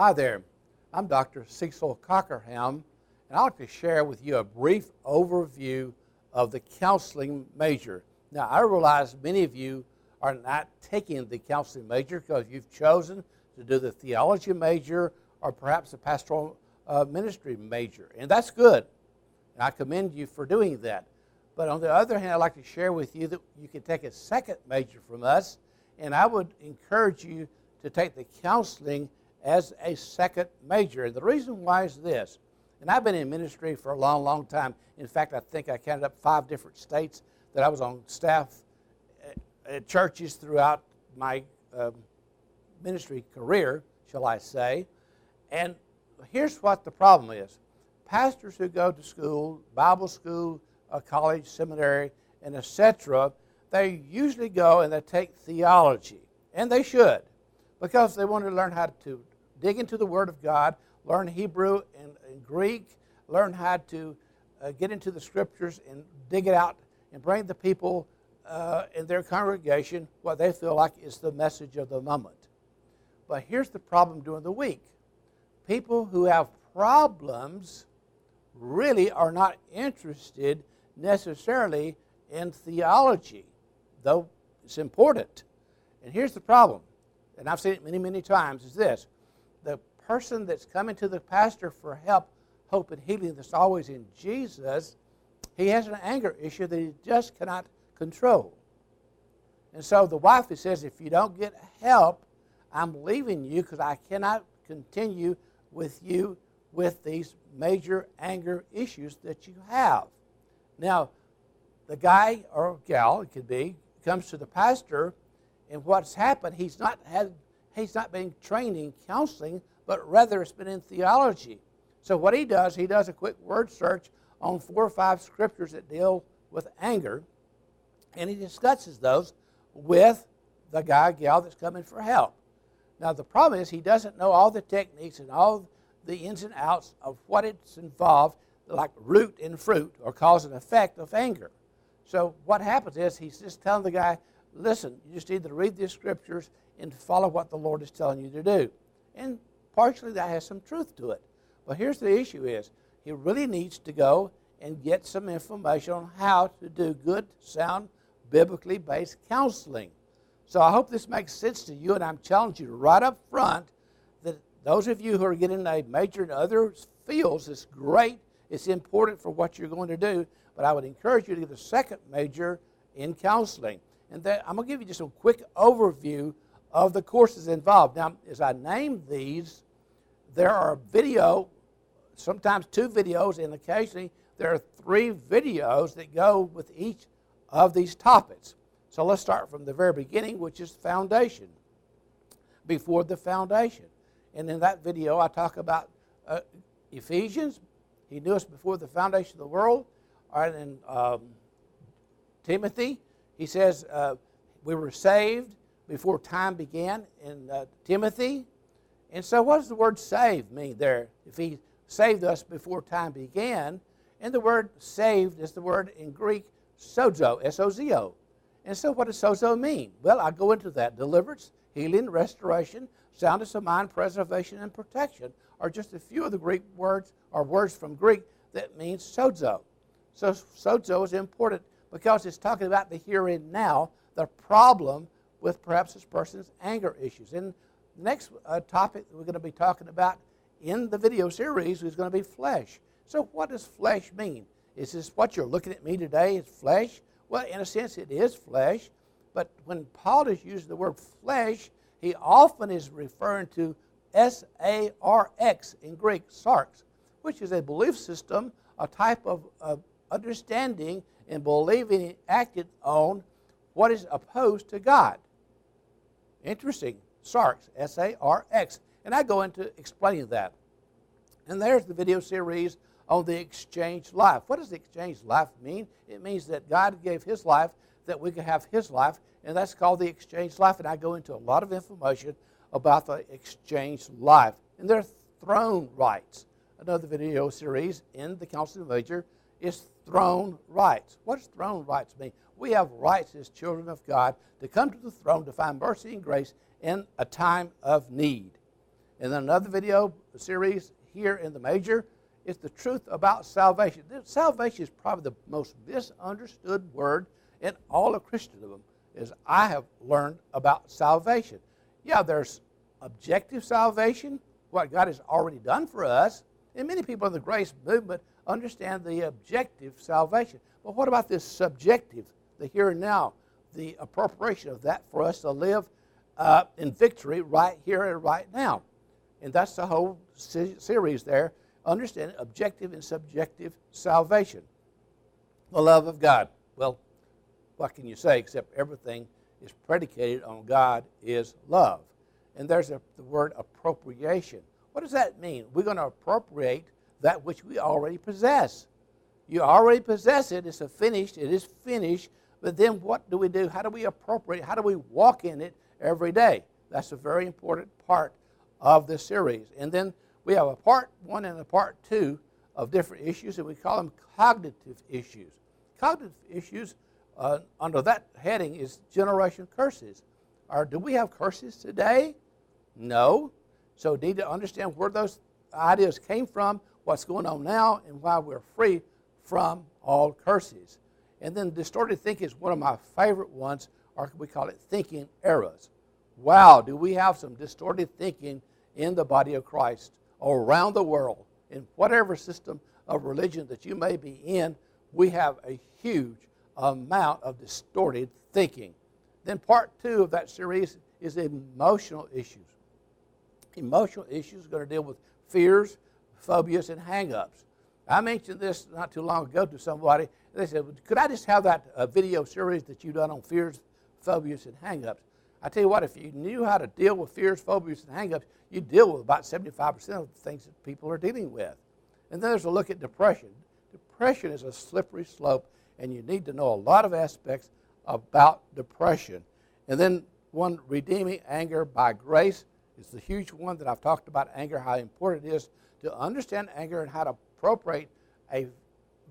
Hi there, I'm Dr. Cecil Cockerham, and I'd like to share with you a brief overview of the counseling major. Now, I realize many of you are not taking the counseling major because you've chosen to do the theology major or perhaps the pastoral ministry major, and that's good. And I commend you for doing that. But on the other hand, I'd like to share with you that you can take a second major from us, and I would encourage you to take the counseling as a second major. And the reason why is this, and I've been in ministry for a long, long time. In fact, I think I counted up 5 different states that I was on staff at churches throughout my ministry career, shall I say. And here's what the problem is. Pastors who go to school, Bible school, college, seminary, and etc., they usually go and they take theology, and they should, because they want to learn how to dig into the Word of God, learn Hebrew and Greek, learn how to get into the Scriptures and dig it out and bring the people in their congregation what they feel like is the message of the moment. But here's the problem during the week. People who have problems really are not interested necessarily in theology, though it's important. And here's the problem, and I've seen it many, many times, is this. The person that's coming to the pastor for help, hope, and healing that's always in Jesus, he has an anger issue that he just cannot control. And so the wife says, if you don't get help, I'm leaving you because I cannot continue with you with these major anger issues that you have. Now, the guy or gal, it could be, comes to the pastor, and what's happened, he's not been trained in counseling, but rather it's been in theology. So what he does a quick word search on 4 or 5 scriptures that deal with anger, and he discusses those with the guy or gal that's coming for help. Now the problem is he doesn't know all the techniques and all the ins and outs of what it's involved, like root and fruit, or cause and effect of anger. So what happens is he's just telling the guy, listen, you just need to read these scriptures and follow what the Lord is telling you to do. And partially that has some truth to it. But here's the issue is, he really needs to go and get some information on how to do good, sound, biblically based counseling. So I hope this makes sense to you, and I'm challenging you right up front that those of you who are getting a major in other fields, it's great, it's important for what you're going to do, but I would encourage you to get a second major in counseling. And then I'm going to give you just a quick overview of the courses involved. Now, as I name these, there are sometimes 2 videos, and occasionally there are 3 videos that go with each of these topics. So let's start from the very beginning, which is foundation, before the foundation. And in that video, I talk about Ephesians. He knew us before the foundation of the world. All right, and Timothy, he says we were saved before time began in Timothy. And so what does the word saved mean there? If he saved us before time began, and the word saved is the word in Greek sozo, S-O-Z-O. And so what does sozo mean? Well, I go into that. Deliverance, healing, restoration, soundness of mind, preservation, and protection are just a few of the Greek words, or words from Greek, that means sozo. So sozo is important because it's talking about the here and now, the problem with perhaps this person's anger issues. And the next topic that we're going to be talking about in the video series is going to be flesh. So what does flesh mean? Is this what you're looking at me today is flesh? Well, in a sense, it is flesh. But when Paul is using the word flesh, he often is referring to S-A-R-X in Greek, sarx, which is a belief system, a type of understanding and believing and acting on what is opposed to God. Interesting. Sarx, S-A-R-X. And I go into explaining that. And there's the video series on the exchange life. What does the exchange life mean? It means that God gave His life that we could have His life, and that's called the exchange life. And I go into a lot of information about the exchange life. And there are throne rights. Another video series in the counseling major is throne rights. What does throne rights mean? We have rights as children of God to come to the throne to find mercy and grace in a time of need. And then another video series here in the major is the truth about salvation. Salvation is probably the most misunderstood word in all of Christendom, as I have learned about salvation. Yeah, there's objective salvation, what God has already done for us, and many people in the grace movement understand the objective salvation. But what about this subjective, the here and now, the appropriation of that for us to live in victory right here and right now? And that's the whole series there, understanding objective and subjective salvation. The love of God. Well, what can you say except everything is predicated on God is love. And there's the word appropriation. What does that mean? We're going to appropriate that which we already possess. You already possess it. It's finished. It is finished. But then what do we do? How do we appropriate? How do we walk in it every day? That's a very important part of this series. And then we have a part 1 and a part 2 of different issues, and we call them cognitive issues. Cognitive issues under that heading is generation curses. Or do we have curses today? No. So we need to understand where those ideas came from, what's going on now, and why we're free from all curses. And then distorted thinking is one of my favorite ones, or we call it thinking errors. Wow, do we have some distorted thinking in the body of Christ or around the world, in whatever system of religion that you may be in, we have a huge amount of distorted thinking. Then part 2 of that series is emotional issues. Emotional issues are going to deal with fears, phobias, and hang-ups. I mentioned this not too long ago to somebody. They said, could I just have that video series that you've done on fears, phobias, and hang-ups? I tell you what, if you knew how to deal with fears, phobias, and hang-ups, you'd deal with about 75% of the things that people are dealing with. And then there's a look at depression. Depression is a slippery slope, and you need to know a lot of aspects about depression. And then one, redeeming anger by grace, is the huge one that I've talked about anger, how important it is to understand anger and how to appropriate a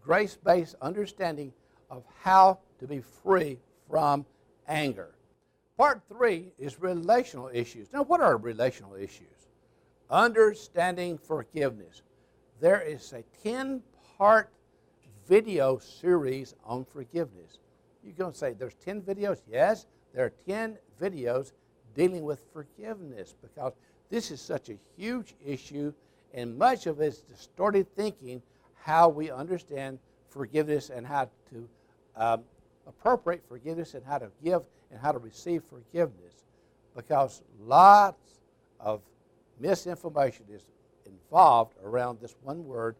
grace-based understanding of how to be free from anger. Part 3 is relational issues. Now, what are relational issues? Understanding forgiveness. There is a 10-part video series on forgiveness. You're going to say, there's 10 videos? Yes, there are 10 videos dealing with forgiveness, because this is such a huge issue, and much of it is distorted thinking, how we understand forgiveness and how to appropriate forgiveness and how to give and how to receive forgiveness, because lots of misinformation is involved around this one word,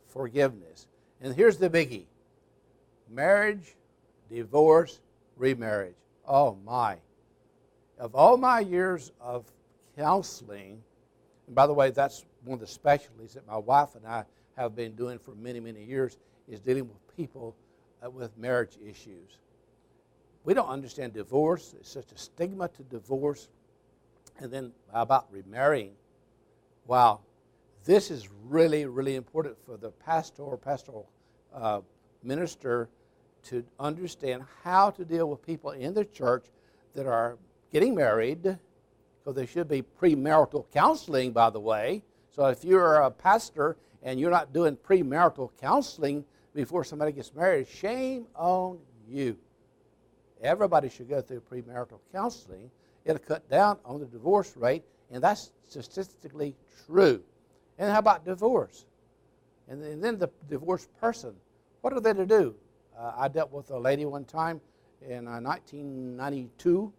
forgiveness. And here's the biggie: marriage, divorce, remarriage. Oh my. Of all my years of counseling, and by the way, that's one of the specialties that my wife and I have been doing for many, many years, is dealing with people with marriage issues. We don't understand divorce. It's such a stigma to divorce. And then how about remarrying? Wow. This is really, really important for the pastoral minister to understand how to deal with people in the church that are getting married, because there should be premarital counseling, by the way. So if you're a pastor and you're not doing premarital counseling before somebody gets married, shame on you. Everybody should go through premarital counseling. It'll cut down on the divorce rate, and that's statistically true. And how about divorce? And then the divorced person, what are they to do? I dealt with a lady one time in 1992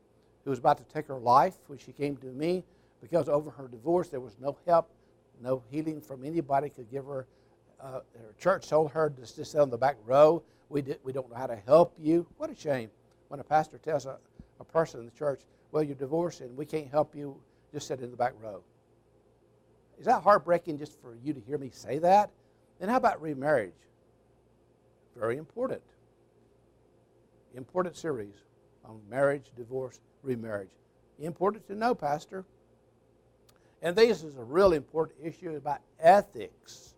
who was about to take her life when she came to me, because over her divorce there was no help, no healing from anybody could give her. Her church told her to just sit on the back row. We don't know how to help you. What a shame when a pastor tells a person in the church, well, you're divorced and we can't help you, just sit in the back row. Is that heartbreaking just for you to hear me say that? And how about remarriage? Very important. Important series on marriage, divorce, remarriage. Important to know, Pastor. And this is a really important issue about ethics.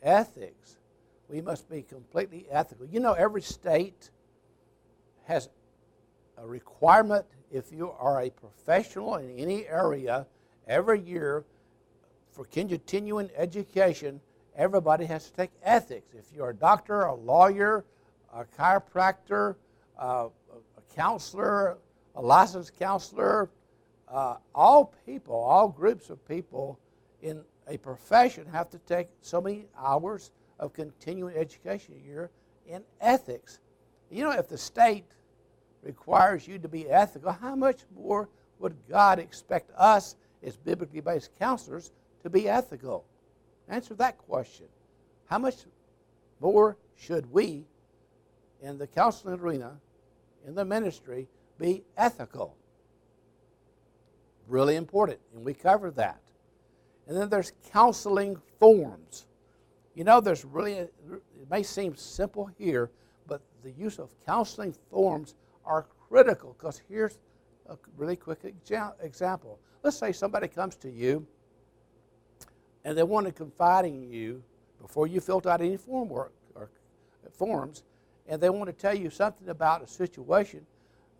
Ethics. We must be completely ethical. You know, every state has a requirement, if you are a professional in any area Every year, for continuing education, everybody has to take ethics. If you're a doctor, a lawyer, a chiropractor, a counselor, a licensed counselor, all people, all groups of people in a profession have to take so many hours of continuing education a year in ethics. You know, if the state requires you to be ethical, how much more would God expect us as biblically based counselors to be ethical? Answer that question. How much more should we in the counseling arena, in the ministry, be ethical? Really important, and we covered that. And then there's counseling forms. You know, it may seem simple here, but the use of counseling forms are critical, because here's a really quick example. Let's say somebody comes to you and they want to confide in you before you filled out any forms, and they want to tell you something about a situation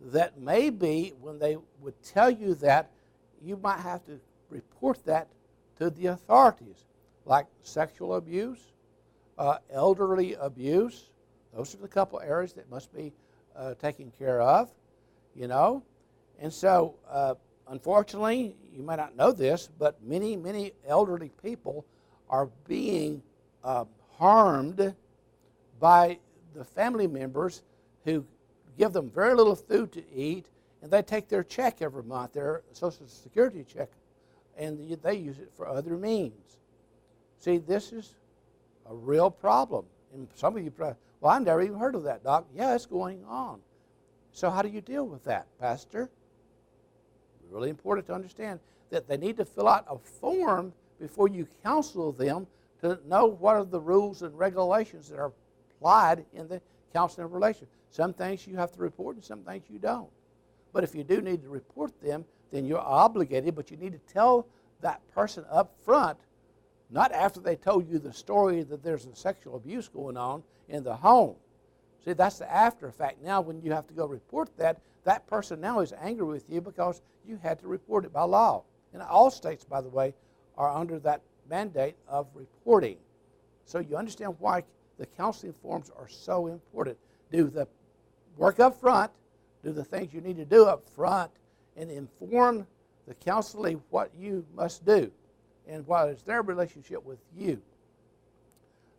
that maybe when they would tell you that, you might have to report that to the authorities, like sexual abuse, elderly abuse. Those are the couple areas that must be taken care of, you know. And so, unfortunately, you may not know this, but many, many elderly people are being harmed by the family members who give them very little food to eat, and they take their check every month, their Social Security check, and they use it for other means. See, this is a real problem. And some of you probably, well, I've never even heard of that, Doc. Yeah, it's going on. So how do you deal with that, Pastor? Really important to understand that they need to fill out a form before you counsel them to know what are the rules and regulations that are applied in the counseling relationship. Some things you have to report and some things you don't. But if you do need to report them, then you're obligated, but you need to tell that person up front, not after they told you the story that there's a sexual abuse going on in the home. See, that's the after effect. Now, when you have to go report that, that person now is angry with you because you had to report it by law. And all states, by the way, are under that mandate of reporting. So you understand why the counseling forms are so important. Do the work up front, do the things you need to do up front, and inform the counselee what you must do and what is their relationship with you.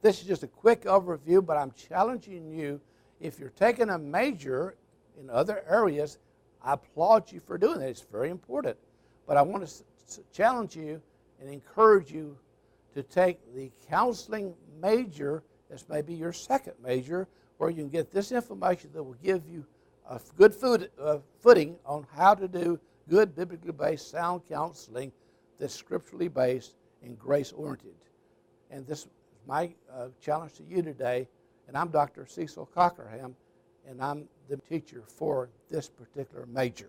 This is just a quick overview, but I'm challenging you. If you're taking a major in other areas, I applaud you for doing that. It's very important. But I want to challenge you and encourage you to take the counseling major as maybe your second major, where you can get this information that will give you a good footing on how to do good biblically based sound counseling that's scripturally based and grace oriented. And this is my challenge to you today. And I'm Dr. Cecil Cockerham, and I'm the teacher for this particular major.